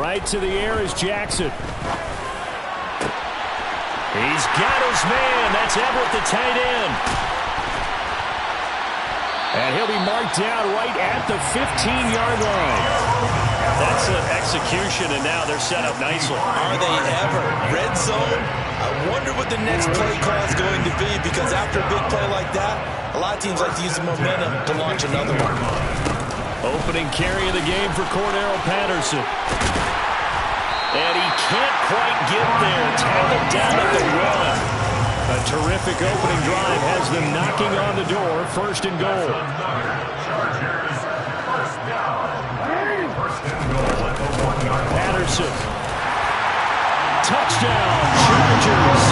Right to the air is Jackson. He's got his man. That's Everett, the tight end. And he'll be marked down right at the 15-yard line. That's an execution, and now they're set up nicely. Are they ever? Red zone? I wonder what the next play call is going to be, because after a big play like that, a lot of teams like to use the momentum to launch another one. Opening carry of the game for Cordero Patterson. And he can't quite get there. Tackled down at the run. A terrific opening drive has them knocking on the door. First and goal. Patterson. Touchdown, Chargers.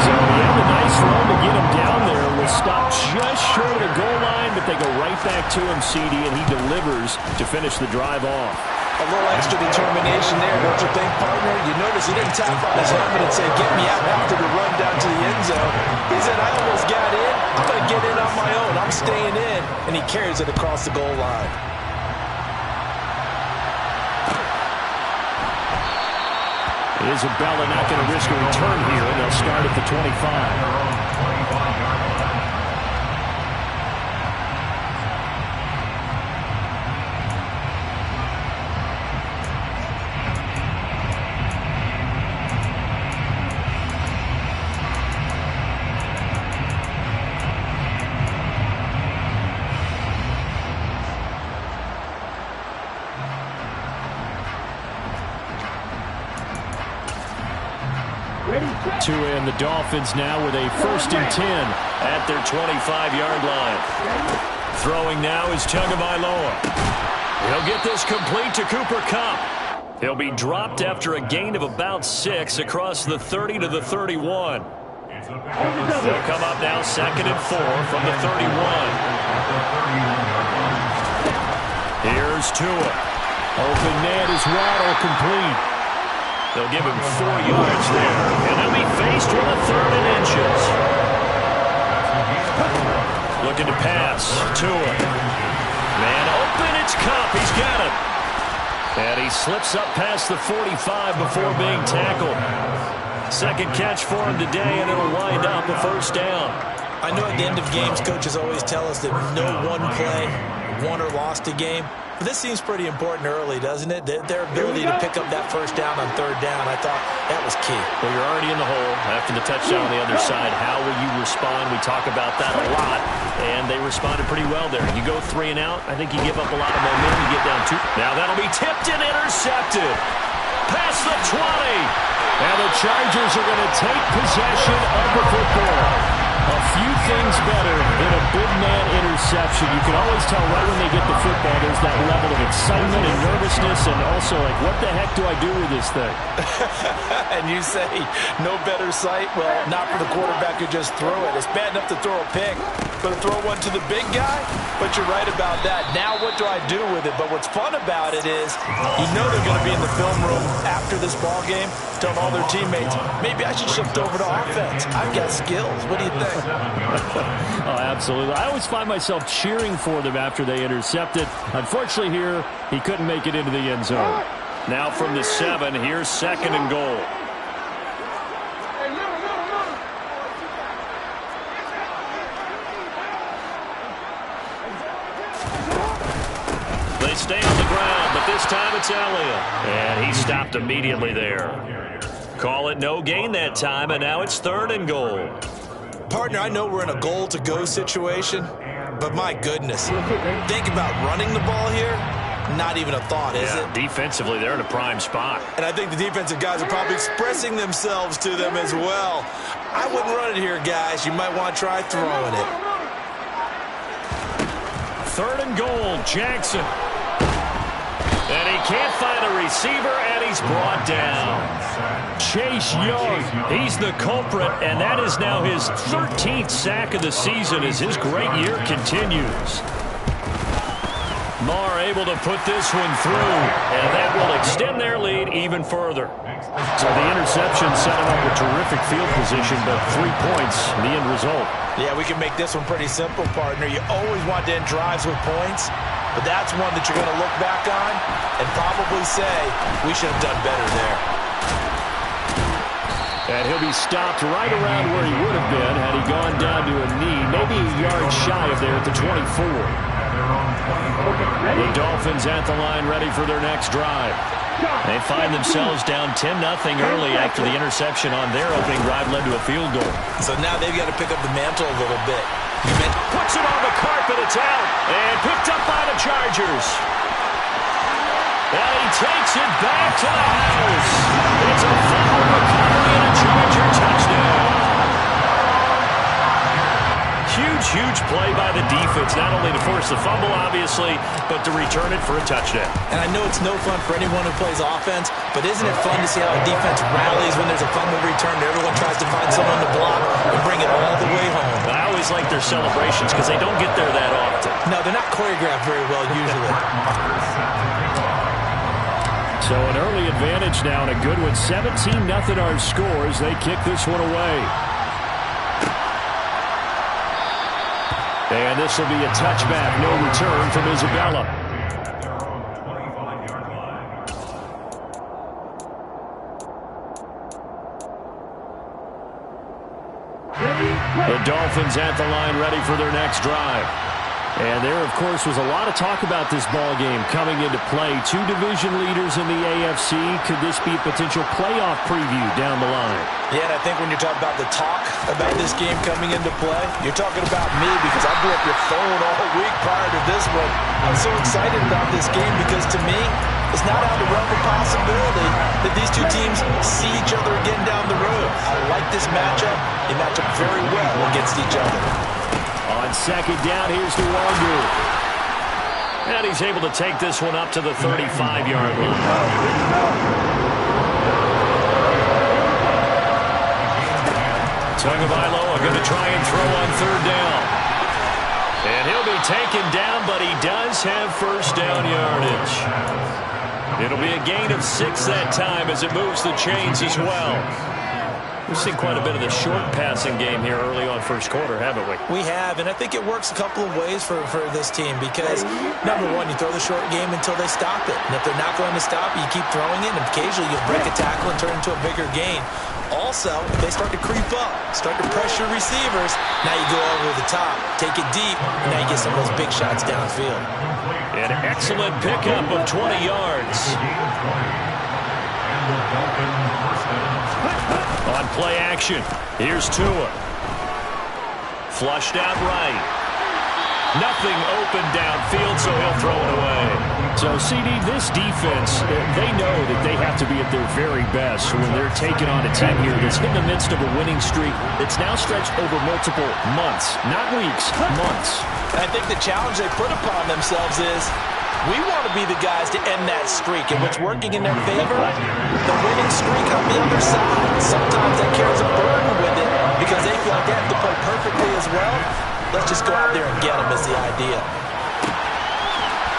So he had a nice run to get him down there. Was stopped just short of the goal line, but they go right back to him, CD, and he delivers to finish the drive off. A little extra determination there, don't you think, partner? You notice he didn't tap on his helmet and say, get me out after the run down to the end zone. He said, I almost got in. I'm going to get in on my own. I'm staying in. And he carries it across the goal line. Isabella not going to risk a return here, and they'll start at the 25. To end the Dolphins now with a 1st and 10 at their 25-yard line. Throwing now is Tagovailoa. He'll get this complete to Cooper Kupp. He'll be dropped after a gain of about 6 across the 30 to the 31. They'll come up now 2nd and 4 from the 31. Here's Tua. Open man is Waddle, complete. They'll give him 4 yards there, and he'll be faced with a 3rd and inches. Looking to pass. Tua. Man open, it's Kupp. He's got it. And he slips up past the 45 before being tackled. Second catch for him today, and it'll wind up a 1st down. I know at the end of games, coaches always tell us that no one play won or lost a game. But this seems pretty important early, doesn't it? Their ability to pick up that 1st down on 3rd down, I thought that was key. Well, you're already in the hole after the touchdown on the other side. How will you respond? We talk about that a lot, and they responded pretty well there. You go 3 and out, I think you give up a lot of momentum. You get down 2. Now that'll be tipped and intercepted. Past the 20. And the Chargers are going to take possession of the football. A few things better than a big man interception. You can always tell right when they get the football, there's that level of excitement and nervousness, and also like, what the heck do I do with this thing? And you say, no better sight? Well, not for the quarterback who just threw it. It's bad enough to throw a pick, but to throw one to the big guy? But you're right about that. Now what do I do with it? But what's fun about it is, you know they're going to be in the film room after this ball game, telling all their teammates, maybe I should shift over to offense. I've got skills. What do you think? Oh, absolutely. I always find myself cheering for them after they intercept it. Unfortunately here, he couldn't make it into the end zone. Now from the 7, here's 2nd and goal. They stay on the ground, but this time it's Elliott. And he stopped immediately there. Call it no gain that time, and now it's 3rd and goal. Partner, I know we're in a goal-to-go situation, but my goodness, think about running the ball here. Not even a thought, is it? Defensively, they're in a prime spot. And I think the defensive guys are probably expressing themselves to them as well. I wouldn't run it here, guys. You might want to try throwing it. 3rd and goal, Jackson. And he can't find a receiver, and he's brought down. Chase Young, he's the culprit, and that is now his 13th sack of the season as his great year continues. Marr able to put this one through, and that will extend their lead even further. So the interception set him up with terrific field position, but 3 points, the end result. Yeah, we can make this one pretty simple, partner. You always want to end drives with points. but that's one that you're going to look back on and probably say, we should have done better there. And he'll be stopped right around where he would have been had he gone down to a knee, maybe a yard shy of there at the 24. The Dolphins at the line ready for their next drive. They find themselves down 10-0 early after the interception on their opening drive led to a field goal. So now they've got to pick up the mantle a little bit. Puts it on the carpet, it's out, and picked up by the Chargers. And he takes it back to the house. It's a fumble recovery and a Charger touchdown. Huge play by the defense, not only to force the fumble, obviously, but to return it for a touchdown. And I know it's no fun for anyone who plays offense, but isn't it fun to see how a defense rallies when there's a fumble return and everyone tries to find someone to block and bring it all the way home? I always like their celebrations because they don't get there that often. No, they're not choreographed very well usually. So an early advantage now and a good one. 17-0 our score as they kick this one away. And this will be a touchback, no return from Isabella. The Dolphins at the line ready for their next drive. And there, of course, was a lot of talk about this ball game coming into play. Two division leaders in the AFC. Could this be a potential playoff preview down the line? Yeah, and I think when you're talking about the talk about this game coming into play, you're talking about me because I blew up your phone all week prior to this one. I'm so excited about this game because to me, it's not out of the realm of possibility that these two teams see each other again down the road. I like this matchup. They match up very well against each other. On second down, here's Nwangu. And he's able to take this one up to the 35-yard line. Tagovailoa going to try and throw on third down. And he'll be taken down, but he does have first down yardage. It'll be a gain of 6 that time as it moves the chains as well. We've seen quite a bit of the short passing game here early on first quarter, haven't we? We have, and I think it works a couple of ways for this team because, number one, you throw the short game until they stop it. And if they're not going to stop it, you keep throwing it, and occasionally you'll break a tackle and turn it into a bigger gain. Also, if they start to creep up, start to pressure receivers, now you go over the top, take it deep, and now you get some of those big shots downfield. An excellent pickup of 20 yards. On play action, here's Tua. Flushed out right. Nothing open downfield, so he'll throw it away. So, CD, this defense, they know that they have to be at their very best when they're taking on a team here that's in the midst of a winning streak that's now stretched over multiple months, not weeks, months. I think the challenge they put upon themselves is we want to be the guys to end that streak, and what's working in their favor, the winning streak on the other side. Sometimes that carries a burden with it because they feel like they have to play perfectly as well. Let's just go out there and get them is the idea.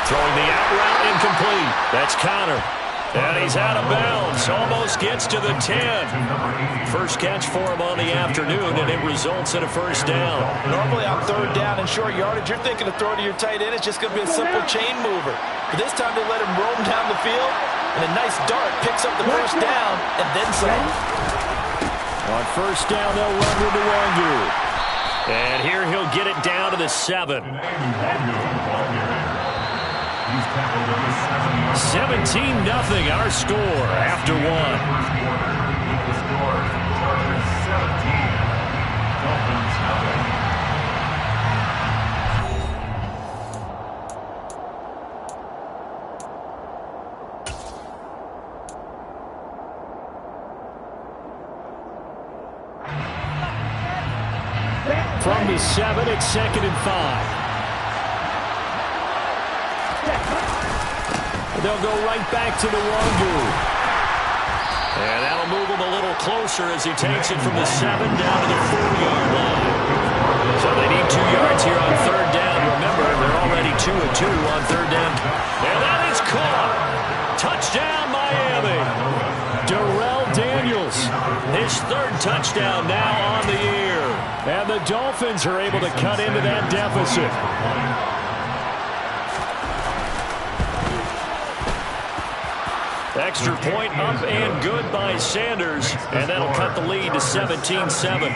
Throwing the out route incomplete. That's Connor. And he's out of bounds. Almost gets to the 10. First catch for him on the afternoon, and it results in a first down. Normally on third down and short yardage, you're thinking to throw to your tight end. It's just going to be a simple chain mover. But this time they let him roam down the field, and a nice dart picks up the first down and then some. On first down, they'll run to Nwangu. And here he'll get it down to the 7. 17-0 our score after 1. From the 7, it's 2nd and 5. They'll go right back to Nwangu. And that'll move him a little closer as he takes it from the 7 down to the 4-yard line. So they need 2 yards here on third down. Remember, they're already 2 of 2 on third down. And that is caught. Touchdown, Miami. Darrell Daniels. His 3rd touchdown now on the year. And the Dolphins are able to cut into that deficit. Extra point up and good by Sanders, and that'll cut the lead to 17-7.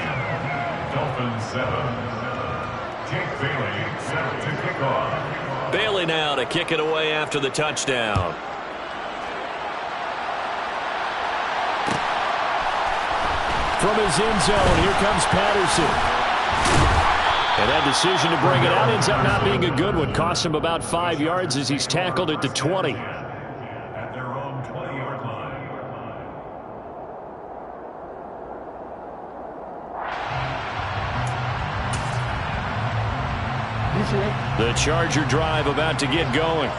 Dolphins 7. Jake Bailey set to kick off. Bailey now to kick it away after the touchdown. From his end zone, here comes Patterson. And that decision to bring it out ends up not being a good one. Cost him about 5 yards as he's tackled at the 20. At their own 20-yard line. The Charger drive about to get going.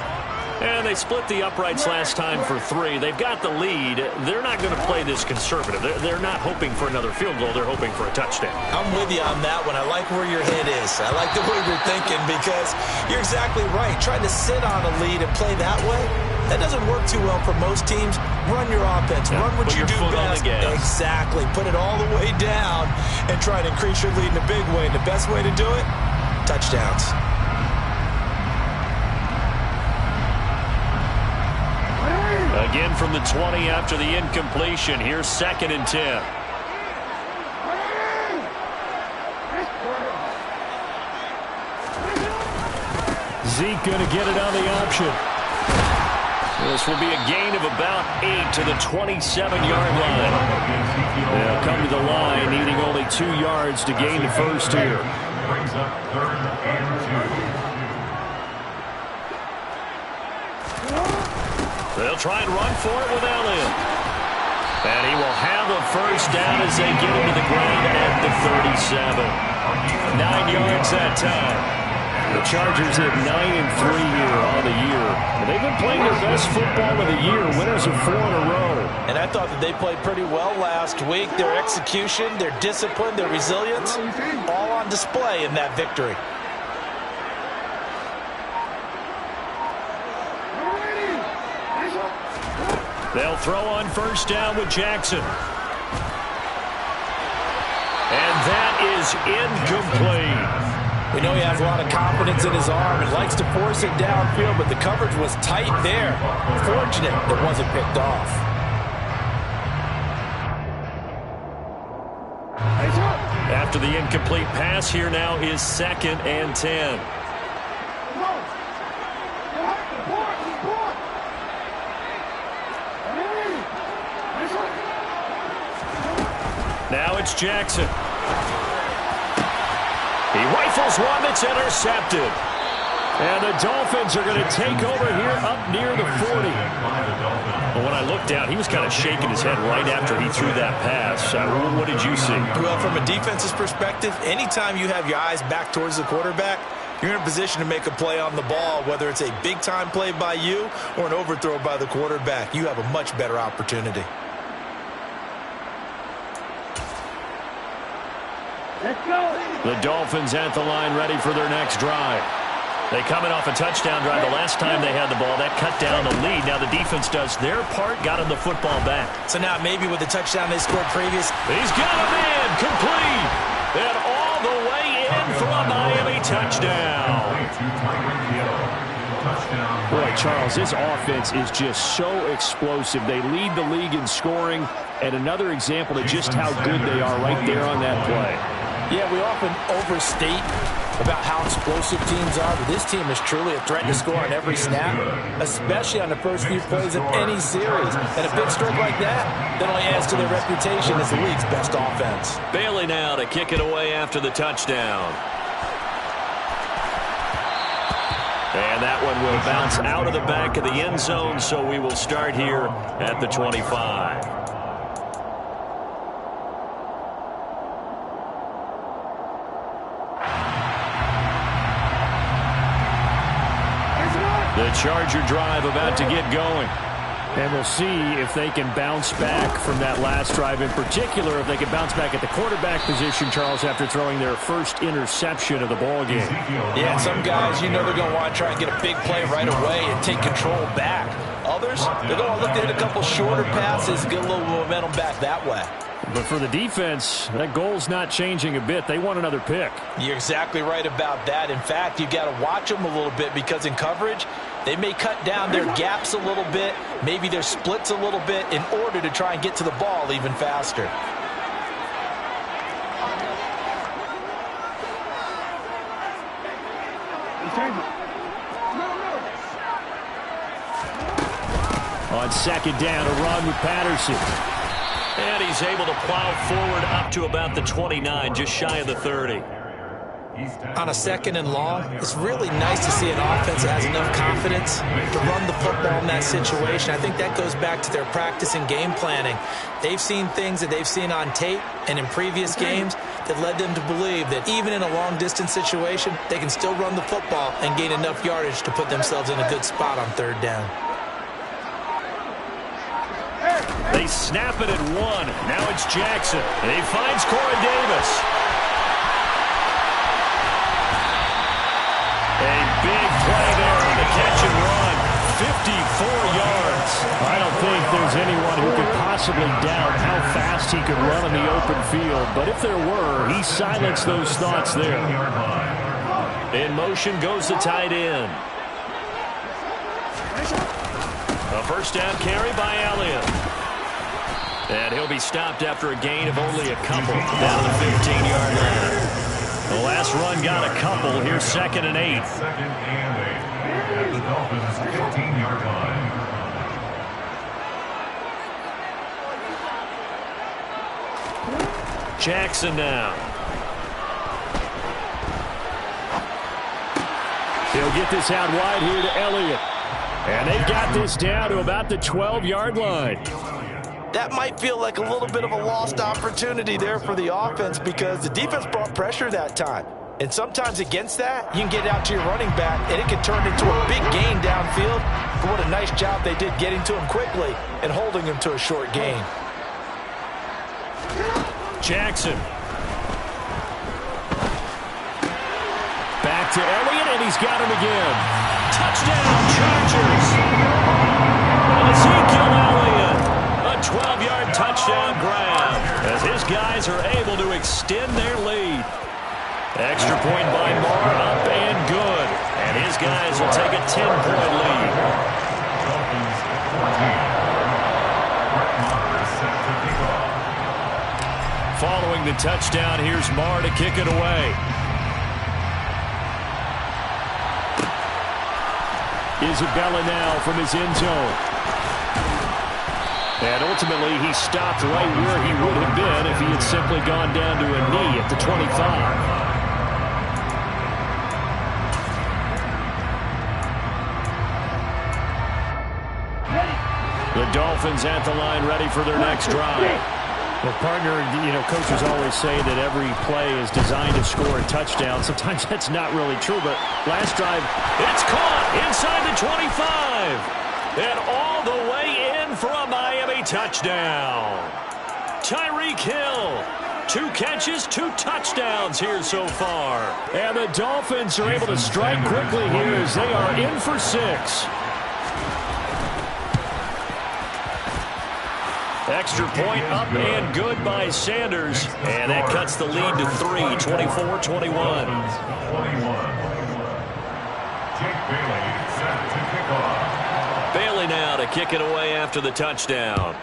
And they split the uprights last time for 3. They've got the lead. They're not going to play this conservative. They're not hoping for another field goal. They're hoping for a touchdown. I'm with you on that one. I like where your head is. I like the way you're thinking because you're exactly right. Trying to sit on a lead and play that way, that doesn't work too well for most teams. Run your offense. Run what you do best. Exactly. Put it all the way down and try to increase your lead in a big way. And the best way to do it, touchdowns. Again from the 20 after the incompletion. Here's 2nd and 10. Zeke going to get it on the option. This will be a gain of about 8 to the 27-yard line. They'll come to the line, needing only 2 yards to gain the first here. Brings up 3rd and 2. They'll try and run for it with Elliott. And he will have a first down as they get him to the ground at the 37. 9 yards that time. The Chargers at 9-3 here on the year. And they've been playing their best football of the year. Winners of 4 in a row. And I thought that they played pretty well last week. Their execution, their discipline, their resilience, all on display in that victory. They'll throw on first down with Jackson. And that is incomplete. We know he has a lot of confidence in his arm and likes to force it downfield, but the coverage was tight there. Fortunate it wasn't picked off. After the incomplete pass, here now is 2nd and 10. Now it's Jackson. He rifles one that's intercepted. And the Dolphins are going to take over here up near the 40. Well, when I looked down, he was kind of shaking his head right after he threw that pass. What did you see? Well, from a defense's perspective, anytime you have your eyes back towards the quarterback, you're in a position to make a play on the ball, whether it's a big-time play by you or an overthrow by the quarterback. You have a much better opportunity. The Dolphins at the line ready for their next drive. They coming off a touchdown drive. The last time they had the ball, that cut down the lead. Now the defense does their part, got him the football back. So now maybe with the touchdown they scored previous. He's got him in, complete, and all the way in for a Miami touchdown. Boy, Charles, this offense is just so explosive. They lead the league in scoring, and another example of just how good they are right there on that play. Yeah, we often overstate about how explosive teams are, but this team is truly a threat to score on every snap, especially on the first few plays of any series. And a big stroke like that only adds to their reputation as the league's best offense. Bailey now to kick it away after the touchdown. And that one will bounce out of the back of the end zone, so we will start here at the 25. The Charger drive about to get going. And we'll see if they can bounce back from that last drive, in particular if they can bounce back at the quarterback position, Charles, after throwing their first interception of the ball game. Yeah, some guys, you know they're going to want to try and get a big play right away and take control back. Others, they're going to look to hit a couple shorter passes, get a little momentum back that way. But for the defense, that goal's not changing a bit. They want another pick. You're exactly right about that. In fact, you've got to watch them a little bit because in coverage, They may cut down their gaps a little bit, maybe their splits a little bit in order to try and get to the ball even faster. On second down, a run with Patterson. And he's able to plow forward up to about the 29, just shy of the 30. On a second and long, it's really nice to see an offense that has enough confidence to run the football in that situation. I think that goes back to their practice and game planning. They've seen things that they've seen on tape and in previous games that led them to believe that even in a long-distance situation, they can still run the football and gain enough yardage to put themselves in a good spot on third down. They snap it at 1. Now it's Jackson. And he finds Corey Davis. A big play there on the catch and run. 54 yards. I don't think there's anyone who could possibly doubt how fast he could run in the open field. But if there were, he silenced those thoughts there. In motion goes the tight end. A first down carry by Elliott. And he'll be stopped after a gain of only a couple down to the 15-yard line. The last run got a couple. Here's 2nd and 8. 2nd and 8 at the Dolphins' 15-yard line. Jackson now. He'll get this out wide here to Elliott. And they've got this down to about the 12-yard line. That might feel like a little bit of a lost opportunity there for the offense because the defense brought pressure that time. And sometimes against that, you can get out to your running back, and it can turn into a big gain downfield. But what a nice job they did getting to him quickly and holding him to a short gain. Jackson. Back to Elliott, and he's got him again. Touchdown, Chargers. Ezekiel Elliott. A 12-yard touchdown grab as his guys are able to extend their lead. Extra point by Moore, up and good. And his guys will take a 10-point lead. Dolphins 14. Set to kick off. Following the touchdown, here's Moore to kick it away. Isabella now from his end zone. And ultimately, he stopped right where he would have been if he had simply gone down to a knee at the 25. The Dolphins at the line ready for their next drive. Well, partner, coaches always say that every play is designed to score a touchdown. Sometimes that's not really true, but last drive, it's caught inside the 25. And all the way in for a Miami touchdown. Tyreek Hill. 2 catches, 2 touchdowns here so far. And the Dolphins are able to strike quickly here as they are in for 6. Extra point up and good by Sanders. And that cuts the lead to 3, 24-21. 21. Jake Bailey set to kick off. Bailey now to kick it away after the touchdown.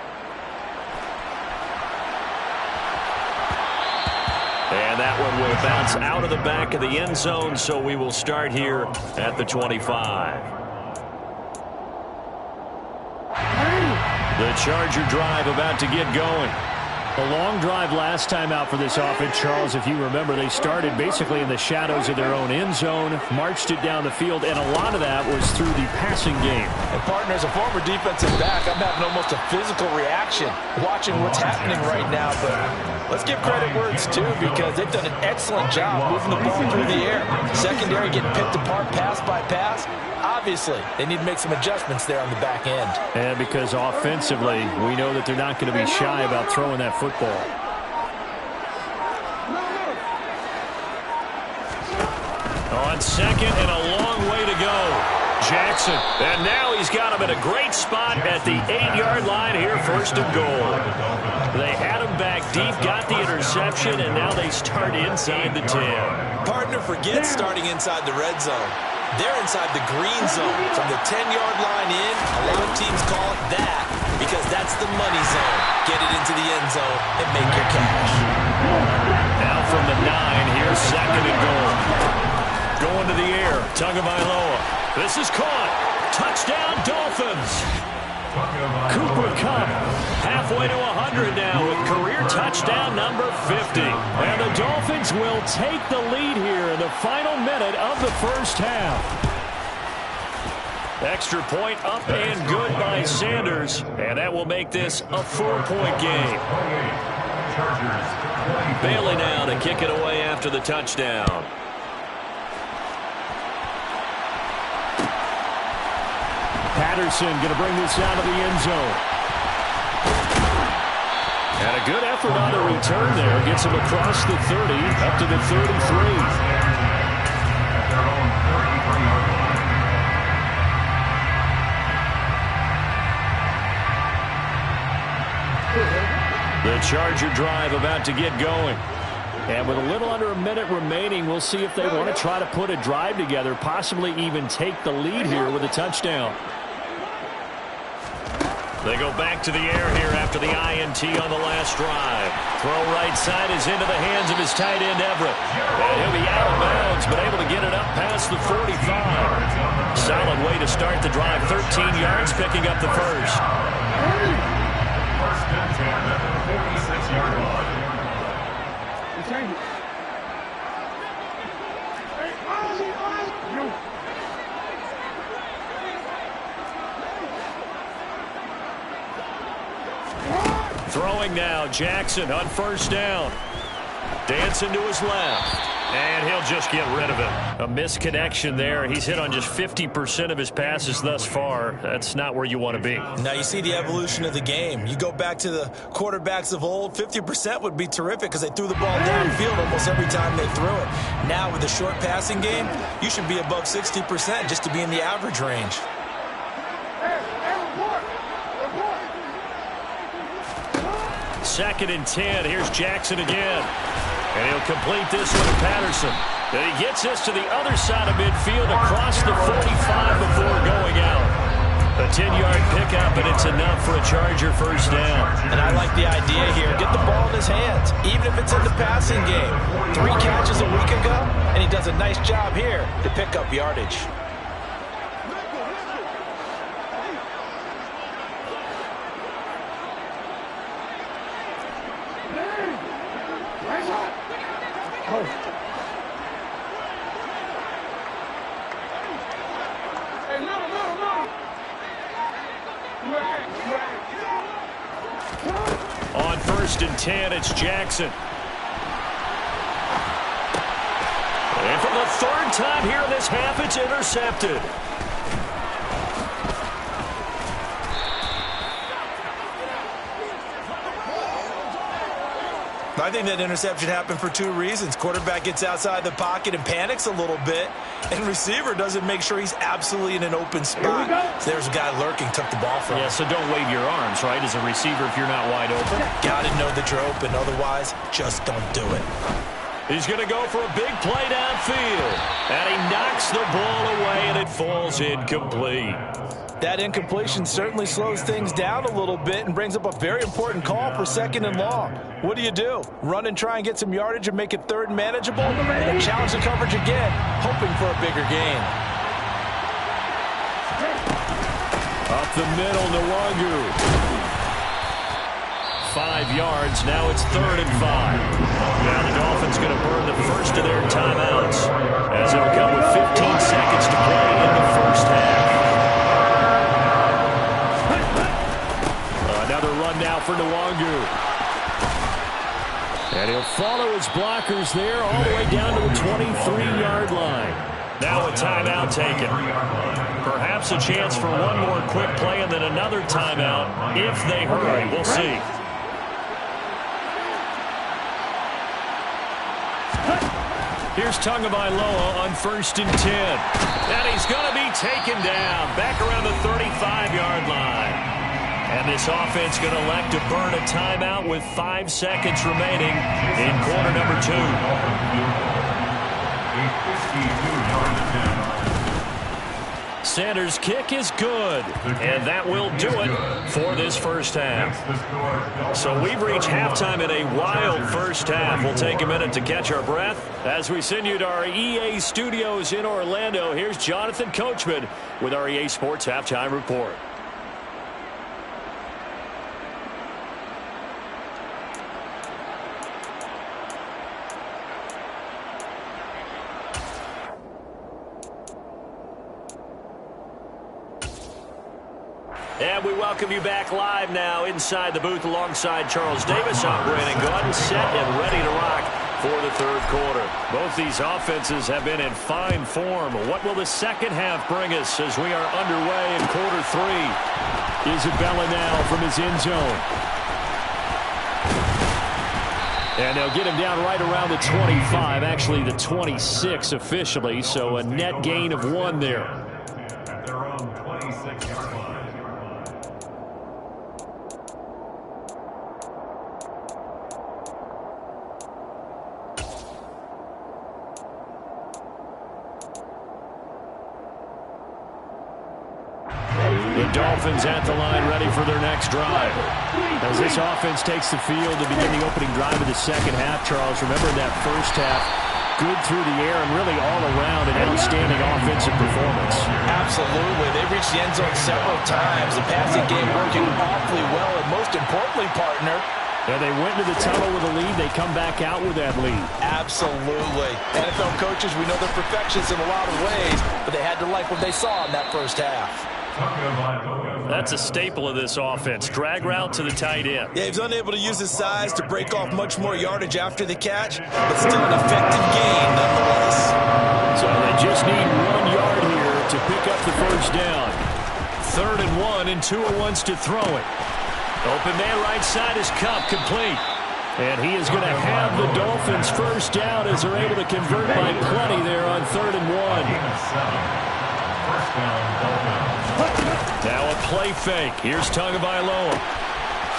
And that one will bounce out of the back of the end zone, so we will start here at the 25. The Charger drive about to get going. A long drive last time out for this offense, Charles. If you remember, they started basically in the shadows of their own end zone, marched it down the field, and a lot of that was through the passing game. And partner, as a former defensive back, I'm having almost a physical reaction watching what's happening right now. But let's give credit where it's due because they've done an excellent job moving the ball through the air. Secondary getting picked apart pass by pass. Obviously, they need to make some adjustments there on the back end. And because offensively, we know that they're not going to be shy about throwing that football. On second and a long way to go. Jackson. And now he's got him in a great spot at the 8-yard line here, 1st and goal. They had him back deep, got the interception, and now they start inside the 10. Partner, forget starting inside the red zone. They're inside the green zone. From the 10-yard line in, a lot of teams call it that because that's the money zone. Get it into the end zone and make your cash. Now from the 9, here's second and goal. Going to the air, Tagovailoa. This is caught. Touchdown, Dolphins. Cooper Kupp halfway to 100 now with career touchdown number 50. And the Dolphins will take the lead here in the final minute of the first half. Extra point up and good by Sanders. And that will make this a 4-point game. Bailey now to kick it away after the touchdown. Patterson going to bring this out of the end zone. And a good effort on the return there. Gets him across the 30, up to the 33. The Charger drive about to get going. And with a little under a minute remaining, we'll see if they want to try to put a drive together, possibly even take the lead here with a touchdown. They go back to the air here after the INT on the last drive. Throw right side is into the hands of his tight end, Everett. And he'll be out of bounds, but able to get it up past the 45. Solid way to start the drive. 13 yards, picking up the first. First and 10 at the 46-yard line. Throwing now, Jackson on first down. Dancing to his left. And he'll just get rid of it. A misconnection there. He's hit on just 50% of his passes thus far. That's not where you want to be. Now you see the evolution of the game. You go back to the quarterbacks of old, 50% would be terrific because they threw the ball downfield almost every time they threw it. Now with the short passing game, you should be above 60% just to be in the average range. Second and 10. Here's Jackson again. And he'll complete this one to Patterson. Then he gets this to the other side of midfield across the 45 before going out. A 10-yard pickup, and it's enough for a Charger first down. And I like the idea here. Get the ball in his hands, even if it's in the passing game. 3 catches a week ago, and he does a nice job here to pick up yardage. On first and 10, it's Jackson. And for the third time here in this half, it's intercepted. I think that interception happened for 2 reasons. Quarterback gets outside the pocket and panics a little bit, and receiver doesn't make sure he's absolutely in an open spot. So there's a guy lurking, took the ball from him. Yeah, so don't wave your arms, right, as a receiver if you're not wide open. Got to know that you're open. Otherwise, just don't do it. He's going to go for a big play downfield. And he knocks the ball away, and it falls incomplete. That incompletion certainly slows things down a little bit and brings up a very important call for second and long. What do? Run and try and get some yardage and make it third and manageable? And challenge the coverage again, hoping for a bigger gain. Up the middle, Nwangu. 5 yards. Now it's 3rd and 5. Now the Dolphins going to burn the first of their timeouts as they'll come with 15 seconds to play in the first half. Another run now for Nwangu. And he'll follow his blockers there all the way down to the 23-yard line. Now a timeout taken. Perhaps a chance for one more quick play and then another timeout if they hurry. We'll see. Here's Tagovailoa on first and 10. And he's going to be taken down back around the 35-yard line. And this offense going to elect to burn a timeout with 5 seconds remaining in quarter number 2. Sanders' kick is good. And that will do it for this first half. So we've reached halftime in a wild first half. We'll take a minute to catch our breath as we send you to our EA studios in Orlando. Here's Jonathan Coachman with our EA Sports Halftime Report. And we welcome you back live now inside the booth alongside Charles Davis. I'm Brandon Gaudin, set and ready to rock for the third quarter. Both these offenses have been in fine form. What will the second half bring us as we are underway in quarter three? Isabella now from his end zone. And they'll get him down right around the 25, actually the 26 officially, so a net gain of 1 there. At their own 26-yard line. The Dolphins at the line ready for their next drive. As this offense takes the field to begin the opening drive of the second half, Charles, remember that first half, good through the air and really all around an outstanding offensive performance. Absolutely. They reached the end zone several times. The passing game working awfully well, and most importantly, partner, and they went to the tunnel with a lead. They come back out with that lead. Absolutely. NFL coaches, we know they're perfectionists in a lot of ways, but they had to like what they saw in that first half. That's a staple of this offense. Drag route to the tight end. Yeah, he's unable to use his size to break off much more yardage after the catch, but still an effective gain nonetheless. So they just need 1 yard here to pick up the first down. 3rd and 1, and Tua wants to throw it. Open man right side is Kupp, complete. And he is going to have the Dolphins first down as they're able to convert by plenty there on 3rd and 1. Now a play fake. Here's Tagovailoa.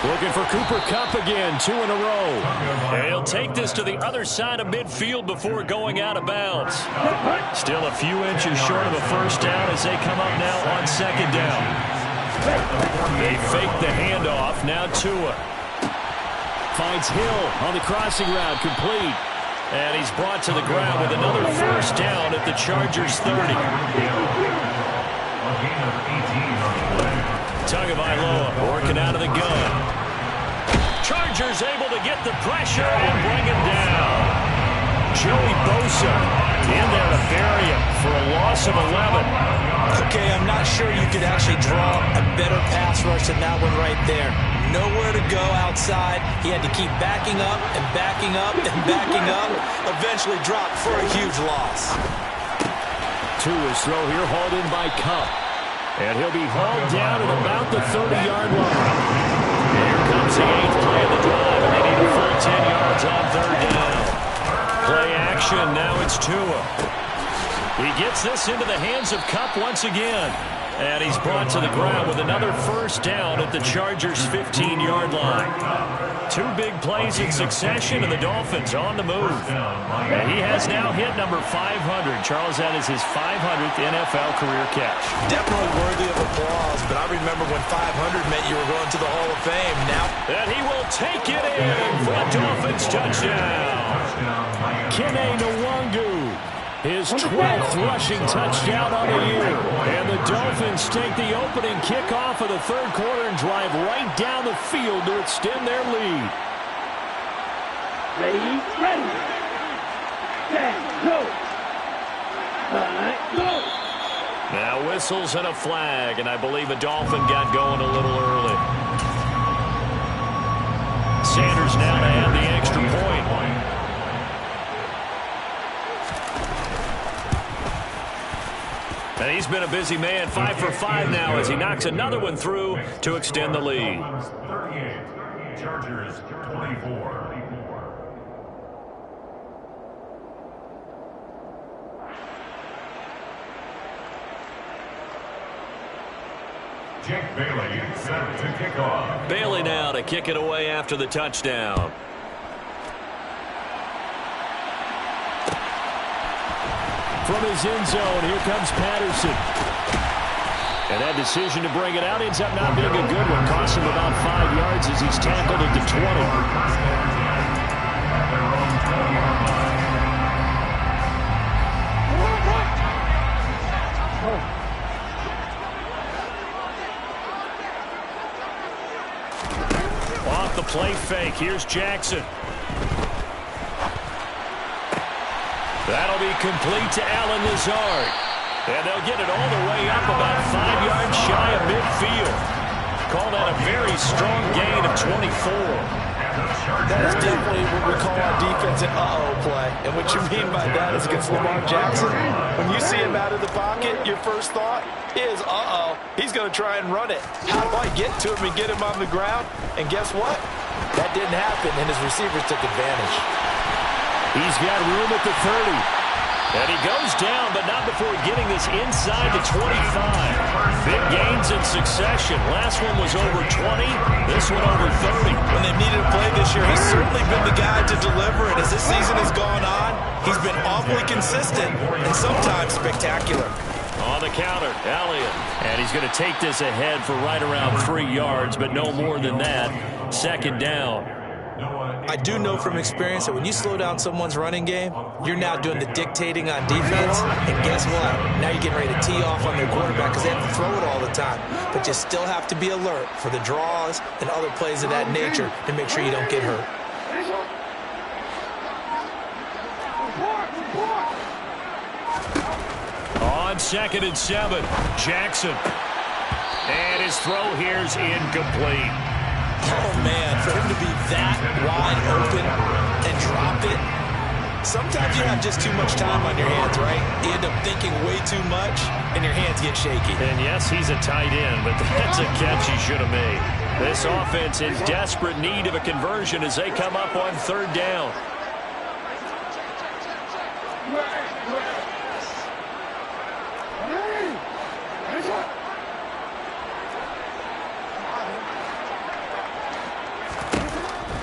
Looking for Cooper Kupp again, 2 in a row. And he'll take this to the other side of midfield before going out of bounds. Still a few inches short of a first down as they come up now on 2nd down. They fake the handoff. Now Tua finds Hill on the crossing route, complete. And he's brought to the ground with another first down at the Chargers 30. Tagovailoa working out of the gun. Chargers able to get the pressure and bring him down. Joey Bosa in there to bury him for a loss of 11. Okay, I'm not sure you could actually draw a better pass rush than that one right there. Nowhere to go outside. He had to keep backing up and backing up and backing up. Eventually dropped for a huge loss. Tua's throw here hauled in by Kupp. And he'll be hauled down at about the 30-yard line. Here comes the 8th play of the drive, and they need a full 10 yards on 3rd down. Play action, now it's Tua. He gets this into the hands of Kupp once again. And he's brought to the ground with another first down at the Chargers' 15-yard line. 2 big plays in succession, and the Dolphins on the move. And he has now hit number 500. Charles, that is his 500th NFL career catch. Definitely worthy of applause, but I remember when 500 meant you were going to the Hall of Fame. Now, and he will take it in for a Dolphins touchdown. Kene Nwangu. His 12th rushing touchdown on the year. And the Dolphins take the opening kickoff of the 3rd quarter and drive right down the field to extend their lead. Ready, set, go. Go. Now whistles and a flag, and I believe a Dolphin got going a little early. Sanders now to have the extra point. And he's been a busy man, 5 for 5 now as he knocks another one through to extend the lead. 38, Chargers 24. Jake Bailey set to kick off. Bailey now to kick it away after the touchdown. From his end zone, here comes Patterson. And that decision to bring it out ends up not being a good one. Costs him about 5 yards as he's tackled at the 20. Off the play fake. Here's Jackson. That'll be complete to Allen Lazard. And they'll get it all the way up about 5 yards shy of midfield. Call that a very strong gain of 24. That is definitely what we call our defense an uh-oh play. And what you mean by that is against Lamar Jackson, when you see him out of the pocket, your first thought is, uh-oh, he's going to try and run it. How do I get to him and get him on the ground? And guess what? That didn't happen, and his receivers took advantage. He's got room at the 30. And he goes down, but not before getting this inside the 25. Big gains in succession. Last one was over 20. This one over 30. When they've needed a play this year, he's certainly been the guy to deliver. And as this season has gone on, he's been awfully consistent and sometimes spectacular. On the counter, Elliott. And he's going to take this ahead for right around 3 yards, but no more than that. Second down. I do know from experience that when you slow down someone's running game, you're now doing the dictating on defense. And guess what? Now you're getting ready to tee off on their quarterback because they have to throw it all the time. But you still have to be alert for the draws and other plays of that nature to make sure you don't get hurt. On 2nd and 7, Jackson. And his throw here's incomplete. Oh, man, for him to be that wide open and drop it. Sometimes you have just too much time on your hands, right? You end up thinking way too much, and your hands get shaky. And yes, he's a tight end, but that's a catch he should have made. This offense in desperate need of a conversion as they come up on 3rd down.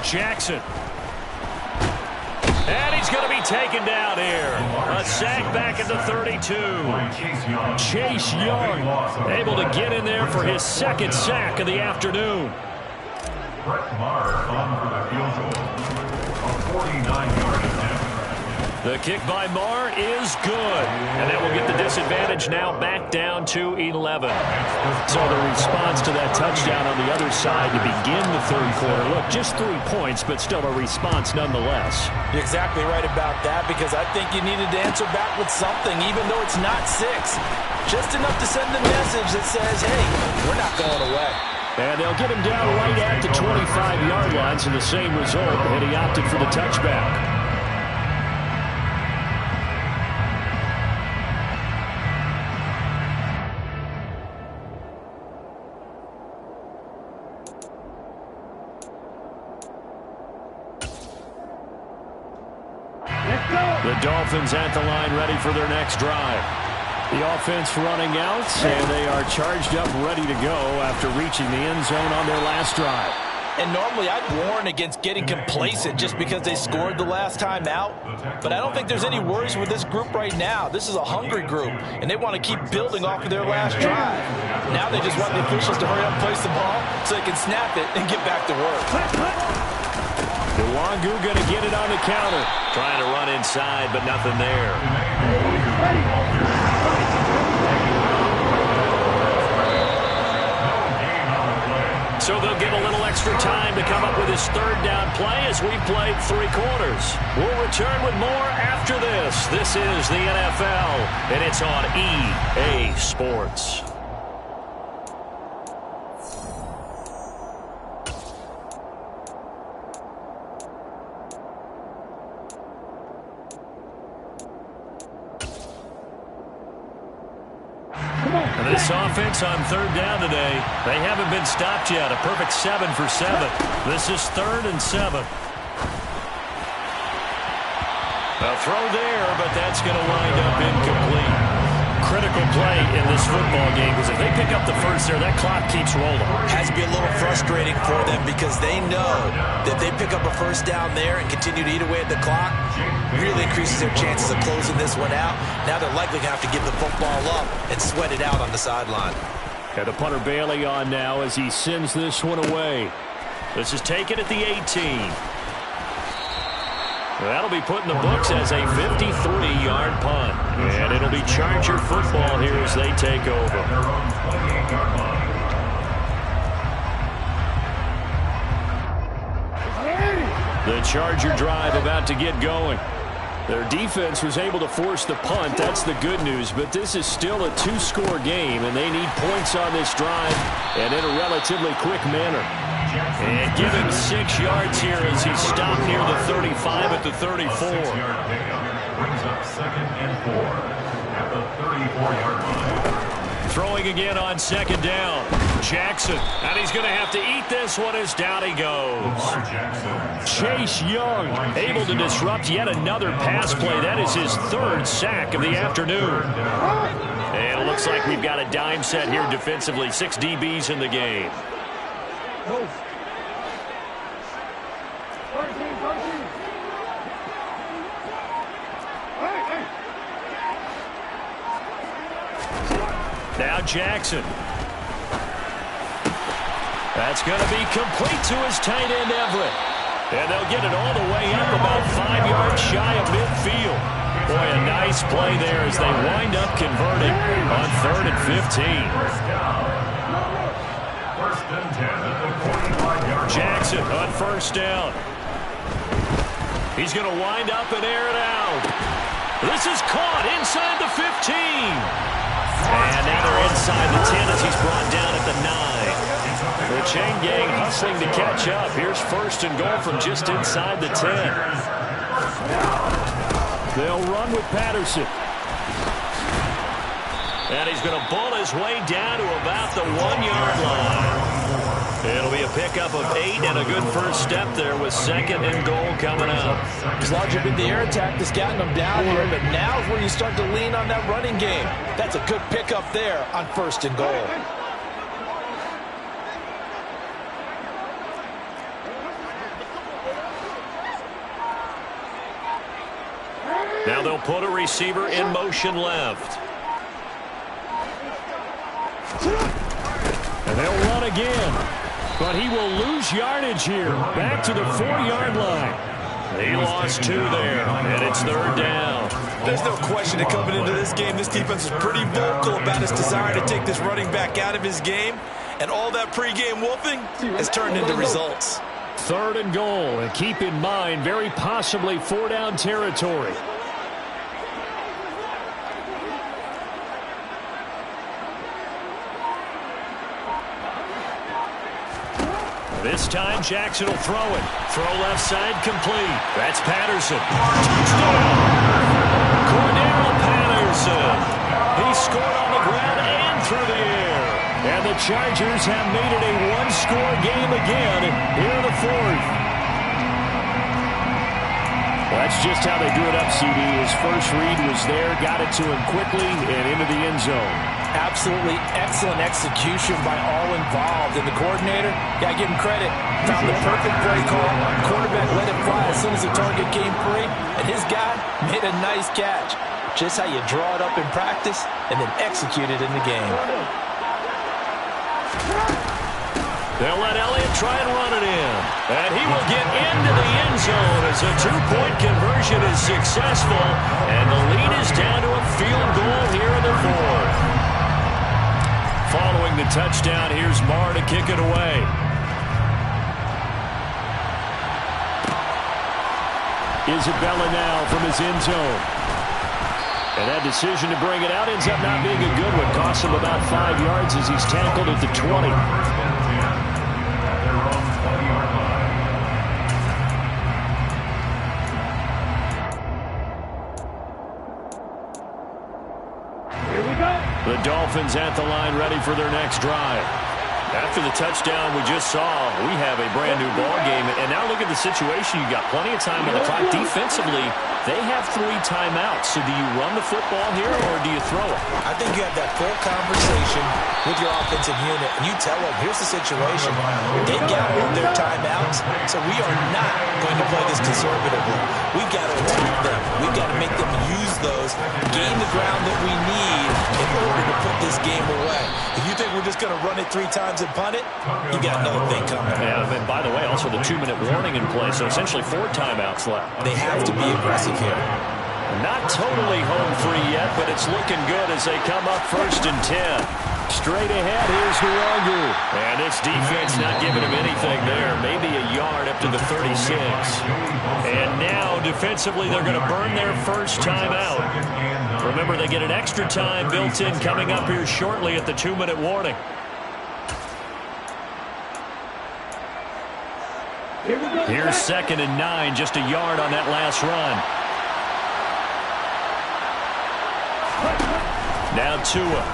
Jackson. And he's going to be taken down here. A sack back at the 32. Chase Young able to get in there for his 2nd sack of the afternoon. Brett Maher on for the field goal. A 49-yard attempt. The kick by Maher is good. And that will get the disadvantage now back down to 11. So the response to that touchdown on the other side to begin the 3rd quarter. Look, just 3 points, but still a response nonetheless. You're exactly right about that because I think you needed to answer back with something, even though it's not 6. Just enough to send a message that says, hey, we're not going away. And they'll get him down right at the 25-yard line, so the same result, and he opted for the touchback. The Dolphins at the line ready for their next drive. The offense running out, and they are charged up ready to go after reaching the end zone on their last drive. And normally I'd warn against getting complacent just because they scored the last time out. But I don't think there's any worries with this group right now. This is a hungry group, and they want to keep building off of their last drive. Now they just want the officials to hurry up and place the ball so they can snap it and get back to work. Nwangu going to get it on the counter. Trying to run inside, but nothing there. So they'll get a little extra time to come up with his 3rd down play as we've played 3 quarters. We'll return with more after this. This is the NFL, and it's on EA Sports. This offense on 3rd down today, they haven't been stopped yet. A perfect 7 for 7. This is 3rd and 7. A throw there, but that's going to wind up incomplete. Critical play in this football game because if they pick up the first there, that clock keeps rolling. Has to be a little frustrating for them because they know that they pick up a first down there and continue to eat away at the clock, really increases their chances of closing this one out. Now they're likely going to have to give the football up and sweat it out on the sideline. And the punter Bailey on now as he sends this one away. This is taken at the 18. That'll be put in the books as a 53-yard punt. And it'll be Charger football here as they take over. The Charger drive about to get going. Their defense was able to force the punt. That's the good news. But this is still a 2-score game, and they need points on this drive and in a relatively quick manner. And give him 6 yards here as he stopped near the 35 at the 34. Brings up 2nd and 4 at the 34-yard line. Throwing again on 2nd down. Jackson, and he's going to have to eat this one as down he goes. Chase Young able to disrupt yet another pass play. That is his 3rd sack of the afternoon. And it looks like we've got a dime set here defensively. 6 DBs in the game. Now Jackson. That's going to be complete to his tight end, Everett. And they'll get it all the way up about 5 yards shy of midfield. Boy, a nice play there as they wind up converting on 3rd and 15. Jackson on 1st down. He's going to wind up and air it out. This is caught inside the 15. And now they're inside the 10 as he's brought down at the 9. The chain gang hustling to catch up. Here's 1st and goal from just inside the 10. They'll run with Patterson. And he's going to bull his way down to about the 1-yard line. It'll be a pickup of 8 and a good first step there with 2nd and goal coming up. As long as the air attack that's gotten them down here, but now is where you start to lean on that running game. That's a good pickup there on 1st and goal. Now they'll put a receiver in motion left. And they'll run again. But he will lose yardage here. Back to the 4-yard line. He lost 2 there, and it's 3rd down. There's no question that coming into this game, this defense is pretty vocal about its desire to take this running back out of his game. And all that pregame wolfing has turned into results. 3rd and goal. And keep in mind, very possibly 4-down territory. This time, Jackson will throw it. Throw left side, complete. That's Patterson. Touchdown! Cordero Patterson. He scored on the ground and through the air. And the Chargers have made it a 1-score game again here in the 4th. Well, that's just how they drew it up, CD. His first read was there, got it to him quickly, and into the end zone. Absolutely excellent execution by all involved. And the coordinator, yeah, give him credit. Found the perfect play call. Quarterback let it fly as soon as the target came free. And his guy made a nice catch. Just how you draw it up in practice and then execute it in the game. They'll let Elliott try and run it in. And he will get into the end zone as a 2-point conversion is successful. And the lead is down to a field goal here in the 4th. Following the touchdown, here's Marr to kick it away. Isabella now from his end zone. And that decision to bring it out ends up not being a good one. Costs him about 5 yards as he's tackled at the 20. The Dolphins at the line ready for their next drive. After the touchdown we just saw, we have a brand new ball game. And now look at the situation. You got plenty of time on the clock. Defensively, they have 3 timeouts. So do you run the football here or do you throw it? I think you have that full conversation with your offensive unit. And you tell them, here's the situation. They got their timeouts, so we are not going to play this conservatively. We've got to attack them. We've got to make them use those, gain the ground that we need in order to put this game away. If you think we're just going to run it 3 times and punt it, you got another thing coming. Yeah, and by the way, also the 2-minute warning in place, so essentially 4 timeouts left. They have to be aggressive here. Not totally home free yet, but it's looking good as they come up 1st and 10. Straight ahead, here's Hirogu. And this defense not giving him anything there. Maybe a yard up to the 36. And now, defensively, they're going to burn their first timeout. Remember, they get an extra time built in coming up here shortly at the 2-minute warning. Here's 2nd and 9, just a yard on that last run. Now Tua.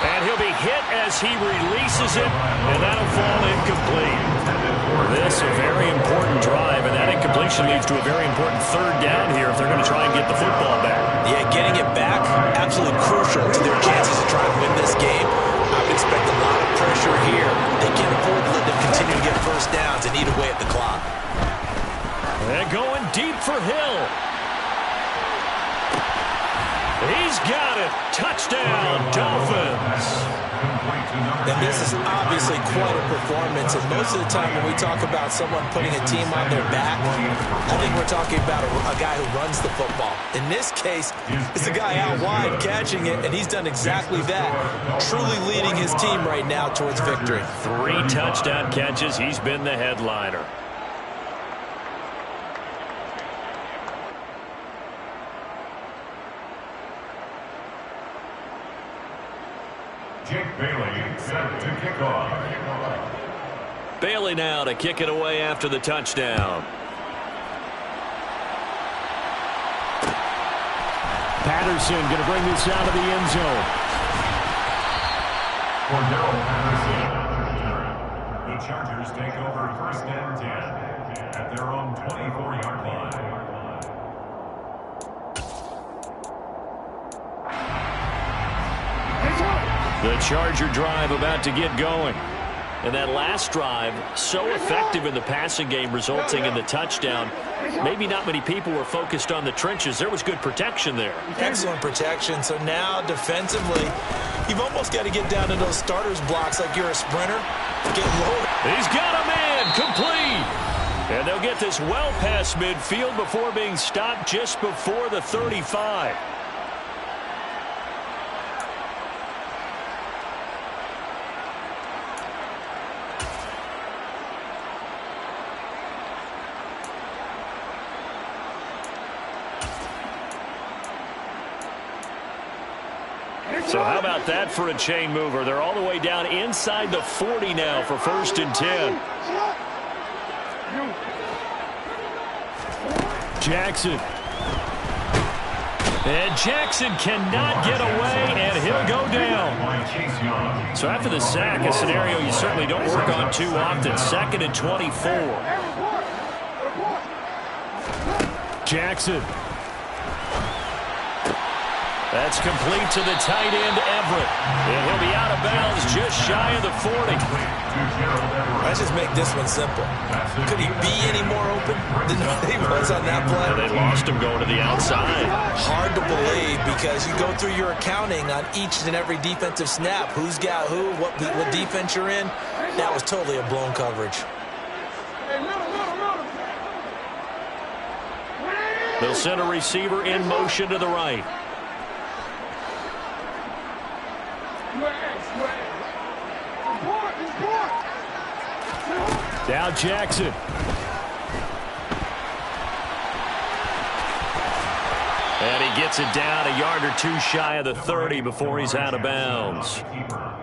And he'll be hit as he releases it, and that'll fall incomplete. This a very important drive, and that incompletion leads to a very important 3rd down here if they're going to try and get the football back. Yeah, getting it back, absolutely crucial to their chances to try and win this game. I would expect a lot of pressure here. They can't afford to let them continue to get first downs and eat away at the clock. And going deep for Hill. He's got it. Touchdown, Dolphins. And this is obviously quite a performance. And most of the time when we talk about someone putting a team on their back, I think we're talking about a guy who runs the football. In this case, it's a guy out wide catching it, and he's done exactly that. Truly leading his team right now towards victory. 3 touchdown catches. He's been the headliner. Jake Bailey set to kick off. Bailey now to kick it away after the touchdown. Patterson going to bring this out of the end zone. Cordell Patterson. The Chargers take over 1st and 10 at their own 24-yard line. The Charger drive about to get going. And that last drive, so effective in the passing game, resulting in the touchdown. Maybe not many people were focused on the trenches. There was good protection there. Excellent protection. So now, defensively, you've almost got to get down to those starters blocks like you're a sprinter. Get low. He's got a man, complete. And they'll get this well past midfield before being stopped just before the 35. So how about that for a chain mover? They're all the way down inside the 40 now for 1st and 10. Jackson. And Jackson cannot get away, and he'll go down. So after the sack, a scenario you certainly don't work on too often. 2nd and 24. Jackson. That's complete to the tight end, Everett. And he'll be out of bounds just shy of the 40. Let's just make this one simple. Could he be any more open than he was on that play? And they lost him going to the outside. Hard to believe because you go through your accounting on each and every defensive snap. Who's got who, what defense you're in. That was totally a blown coverage. They'll send a receiver in motion to the right. Now Jackson. And he gets it down a yard or 2 shy of the 30 before he's out of bounds.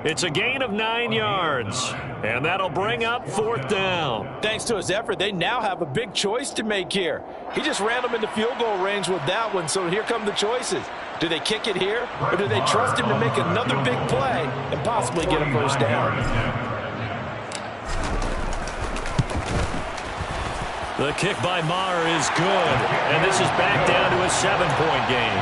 It's a gain of 9 yards, and that'll bring up 4th down. Thanks to his effort, they now have a big choice to make here. He just ran them into field goal range with that one, so here come the choices. Do they kick it here, or do they trust him to make another big play and possibly get a first down? The kick by Maher is good, and this is back down to a 7-point game.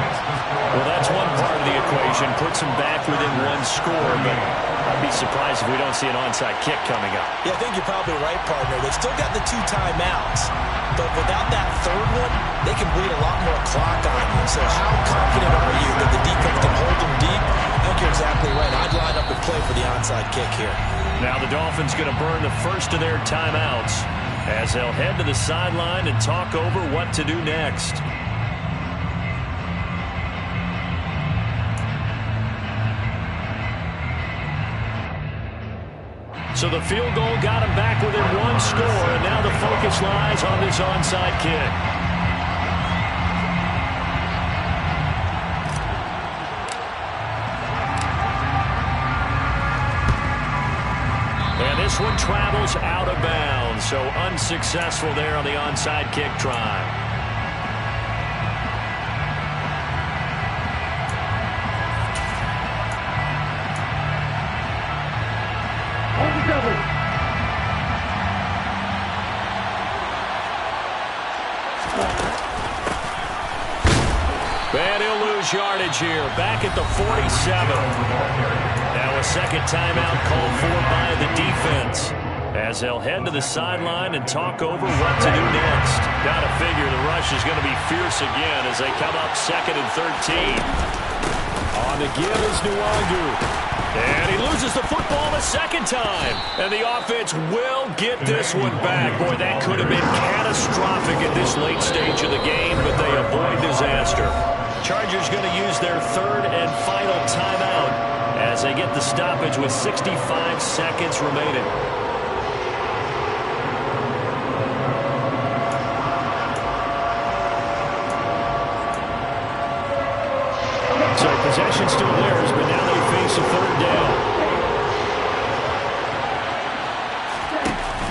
Well, that's one part of the equation, puts them back within 1 score, but I'd be surprised if we don't see an onside kick coming up. Yeah, I think you're probably right, partner. They've still got the 2 timeouts, but without that 3rd one, they can bleed a lot more clock on you. So how confident are you that the defense can hold them deep and onside kick here. Now the Dolphins going to burn the first of their timeouts as they'll head to the sideline and talk over what to do next. So the field goal got him back within one score, and now the focus lies on this onside kick. And this one travels out of bounds, so unsuccessful there on the onside kick try. And he'll lose yardage here, back at the 47. Now a second timeout called for by the defense as they'll head to the sideline and talk over what to do next. Gotta figure the rush is going to be fierce again as they come up 2nd and 13. On the give is Nwangu. And he loses the football the second time. And the offense will get this one back. Boy, that could have been catastrophic at this late stage of the game, but they avoid disaster. Chargers going to use their third and final timeout as they get the stoppage with 65 seconds remaining. So possession still theirs, but now they face a third down.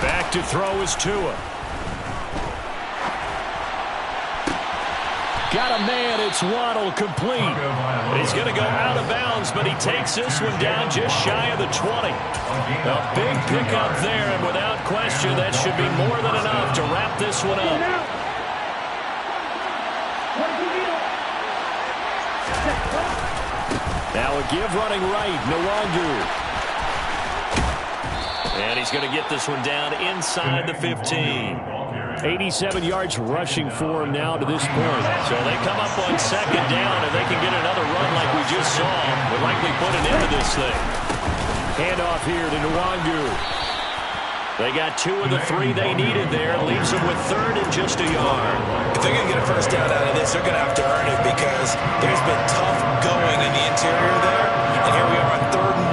Back to throw is Tua. Got a man, it's Waddle, complete. He's going to go out of bounds, but he takes this one down just shy of the 20. A big pickup there, and without question, that should be more than enough to wrap this one up. Now a give running right, Nwangu. And he's going to get this one down inside the 15. 87 yards rushing for him now to this point. So they come up on second down, and they can get another run like we just saw. We're likely put an end to this thing. Handoff here to Nwangu. They got 2 of the 3 they needed there. Leaves them with third and just a yard. If they're going to get a first down out of this, they're going to have to earn it because there's been tough going in the interior there. And here we are on 3rd and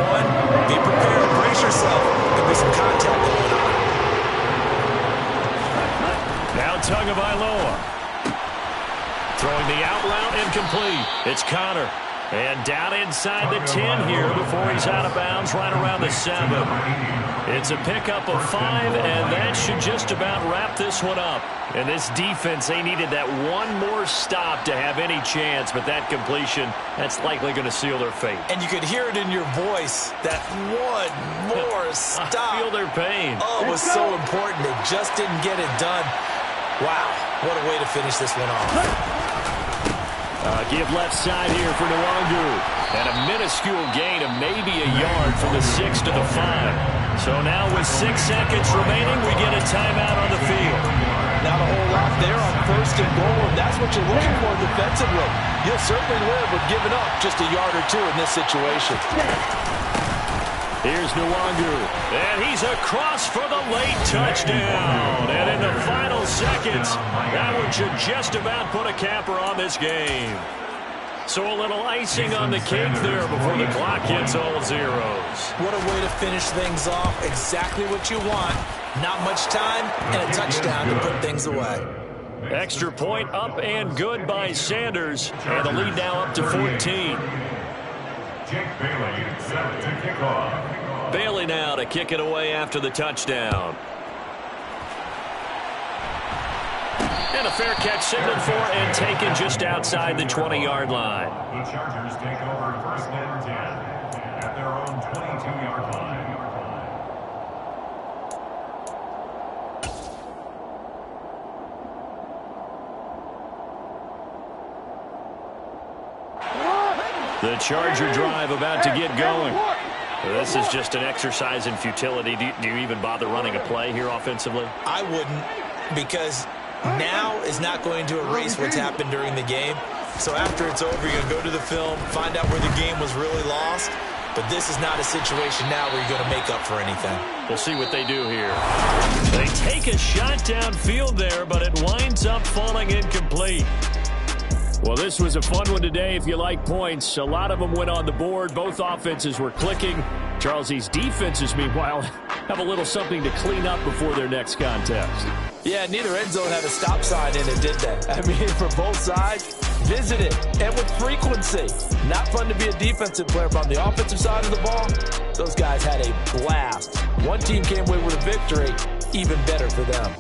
1. Be prepared. Brace yourself. There'll be some contact going on. Now Tagovailoa. Throwing the out route incomplete. It's Connor. And down inside the 10 here before he's out of bounds right around the 7. It's a pickup of 5, and that should just about wrap this one up. And this defense, they needed that one more stop to have any chance, but that completion, that's likely going to seal their fate. And you could hear it in your voice, that one more stop. I feel their pain. Oh, it was so important. They just didn't get it done. Wow, what a way to finish this one off. Give left side here for Nwangu. And a minuscule gain of maybe a yard from the 6 to the 5. So now with 6 seconds remaining, we get a timeout on the field. Not a whole lot there on 1st and goal, and that's what you're looking for defensively. You'll certainly live with giving up just a yard or 2 in this situation. Here's Nwangu, and he's across for the late touchdown. And in the final seconds, that one should just about put a capper on this game. So a little icing on the cake there before the clock hits all zeros. What a way to finish things off. Exactly what you want. Not much time and a touchdown to put things away. Extra point up and good by Sanders. And the lead now up to 14. Jake Bailey set to kick off. Bailey now to kick it away after the touchdown. And a fair catch signaled for and taken just outside the 20-yard line. The Chargers take over 1st and 10 at their own 22-yard line. The Charger drive about to get going. This is just an exercise in futility. Do you even bother running a play here offensively? I wouldn't, because now is not going to erase what's happened during the game. So after it's over, you're going to go to the film, find out where the game was really lost, But this is not a situation now where you're going to make up for anything. We'll see what they do here. They take a shot downfield there, but it winds up falling incomplete. Well, this was a fun one today if you like points. A lot of them went on the board. Both offenses were clicking. Charles's defenses, meanwhile, have a little something to clean up before their next contest. Yeah, neither end zone had a stop sign in it, did they? I mean, for both sides, visit it, and with frequency. Not fun to be a defensive player, but on the offensive side of the ball, those guys had a blast. One team came away with a victory, even better for them.